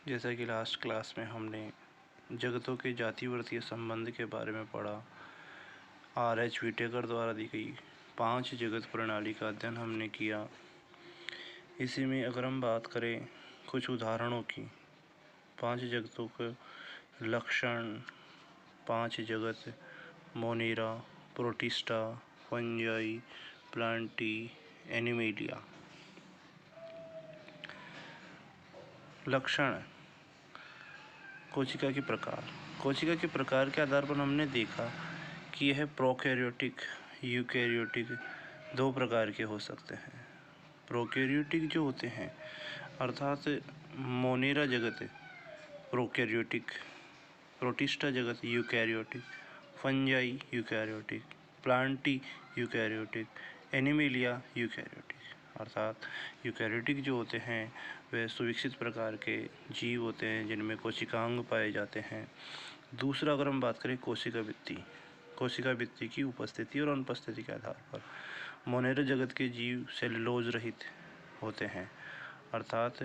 जैसा कि last class में हमने जगतों के जातिवर्तीय संबंध के बारे में पढ़ा, R.H. विटेकर द्वारा दी गई 5 जगत प्रणाली का अध्ययन हमने किया। इसी में अगर हम बात करें कुछ उदाहरणों की, 5 जगतों के लक्षण, 5 जगत Monera, protista, fungi, Plantae, animalia. लक्षण, कोशिका के प्रकार। कोशिका के प्रकार के आधार पर हमने देखा कि यह प्रोकैरियोटिक, यूकैरियोटिक 2 प्रकार के हो सकते हैं। प्रोकैरियोटिक जो होते हैं अर्थात मोनेरा जगत प्रोकैरियोटिक, प्रोटिस्टा जगत eukaryotic, fungi eukaryotic, Plantae eukaryotic, animalia eukaryotic. अर्थात यूकैरियोटिक जो होते हैं वे सुविकसित प्रकार के जीव होते हैं जिनमें कोशिकांग पाए जाते हैं। दूसरा, अगर हम बात करें कोशिका भित्ति की उपस्थिति और अनुपस्थिति के आधार पर मोनेरा जगत के जीव सेलुलोज रहित होते हैं, अर्थात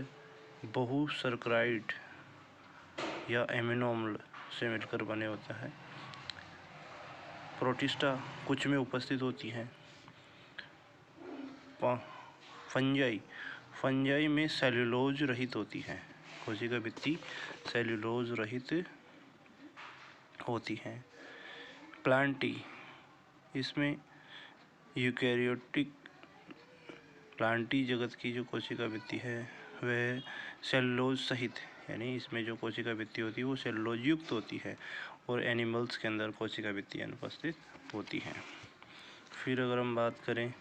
बहुसर्कराइड या एमिनो अम्ल से मिलकर बने होते हैं। प्रोटिस्टा कुछ में उपस्थित होती हैं। फंजाई में सेलुलोज रहित होती है। कोशिका भित्ति सेलुलोज रहित होती है। प्लांटी, इसमें यूकैरियोटिक प्लांटी जगत की जो कोशिका भित्ति है वह सेलुलोज सहित, यानी इसमें जो कोशिका भित्ति होती है वो सेलुलोज युक्त होती है और एनिमल्स के अंदर कोशिका भित्ति अनुपस्थित होती है। फिर अगर हम बात करें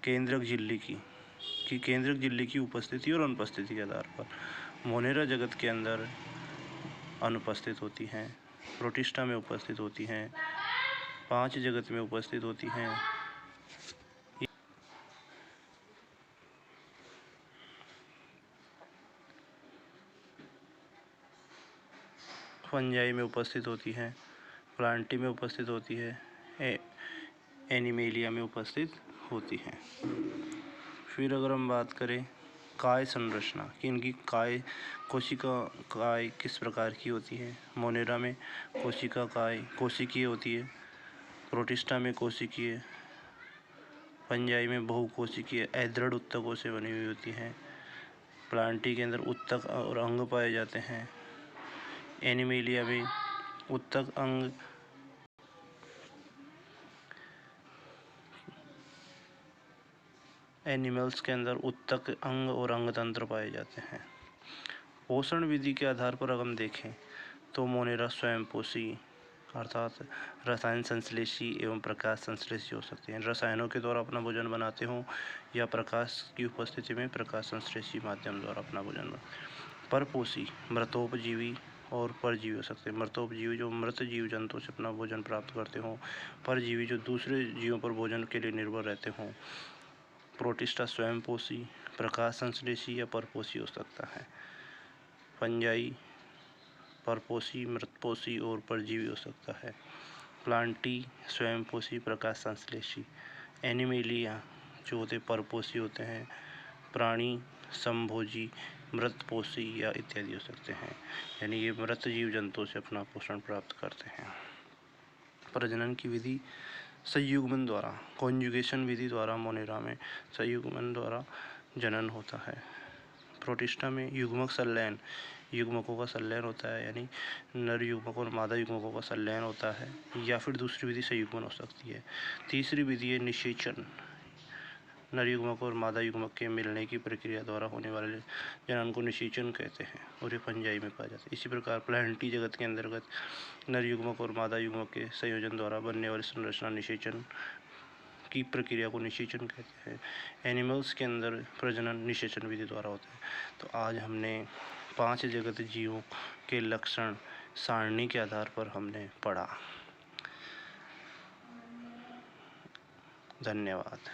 केंद्रक झिल्ली की केंद्रक झिल्ली की उपस्थिति और अनुपस्थिति के आधार पर मोनेरा जगत के अंदर अनुपस्थित होती हैं, प्रोटिस्टा में उपस्थित होती हैं, 5 जगत में उपस्थित होती हैं। फंजाई में उपस्थित होती हैं, प्लांटी में उपस्थित होती है, एनिमेलिया में उपस्थित होती हैं। फिर अगर हम बात करें काय संरचना कि इनकी कोशिका काय किस प्रकार की होती है। मोनेरा में कोशिका काय कोशिकीय होती है, प्रोटिस्टा में कोशिकीय, फंजाई में बहुकोशिकीय अदृढ़ उत्तकों से बनी हुई होती हैं, प्लांटी के अंदर उत्तक और अंग पाए जाते हैं, एनिमेलिया में उत्तक अंग एनिमल्स के अंदर उत्तक अंग और अंग तंत्र पाए जाते हैं। पोषण विधि के आधार पर अगर हम देखें तो मोनेरा स्वयंपोषी अर्थात रसायन संश्लेषी एवं प्रकाश संश्लेषी हो सकते हैं। रसायनों के द्वारा अपना भोजन बनाते हों या प्रकाश की उपस्थिति में प्रकाश संश्लेषी माध्यम द्वारा अपना भोजन बनाते। परपोषी मृतोपजीवी और परजीवी हो सकते हैं। मृतोपजीवी जो मृत जीव जंतु से अपना भोजन प्राप्त करते हों, परजीवी जो दूसरे जीवों पर भोजन के लिए निर्भर रहते हों। प्रोटिस्टा स्वयंपोषी, प्रकाश संश्लेषी या परपोषी हो सकता है। फंजाई परपोषी, मृतपोषी और परजीवी हो सकता है। प्लांटी स्वयंपोषी, प्रकाश संश्लेषी। एनिमेलिया जो होते परपोषी होते हैं, प्राणी समभोजी, मृतपोषी या इत्यादि हो सकते हैं, यानी ये मृत जीव जंतुओं से अपना पोषण प्राप्त करते हैं। प्रजनन की विधि संयुग्मन द्वारा, कॉन्जुगेशन विधि द्वारा मोनेरा में संयुग्मन द्वारा जनन होता है। प्रोटिस्टा में युग्मक संलयन, युग्मकों का संलयन होता है, यानी नर युग्मक और मादा युग्मकों का संलयन होता है, या फिर दूसरी विधि संयुग्मन हो सकती है। तीसरी विधि है निषेचन, नर युग्मक और मादा युग्मक के मिलने की प्रक्रिया द्वारा होने वाले जनन को निषेचन कहते हैं और ये फंजाई में पाया जाता है। इसी प्रकार प्लांटी जगत के अंतर्गत नर युग्मक और मादा युग्मक के संयोजन द्वारा बनने वाली संरचना निषेचन की प्रक्रिया को निषेचन कहते हैं। एनिमल्स के अंदर प्रजनन निषेचन विधि द्वारा होता है। तो आज हमने 5 जगत जीवों के लक्षण सारणी के आधार पर हमने पढ़ा। धन्यवाद।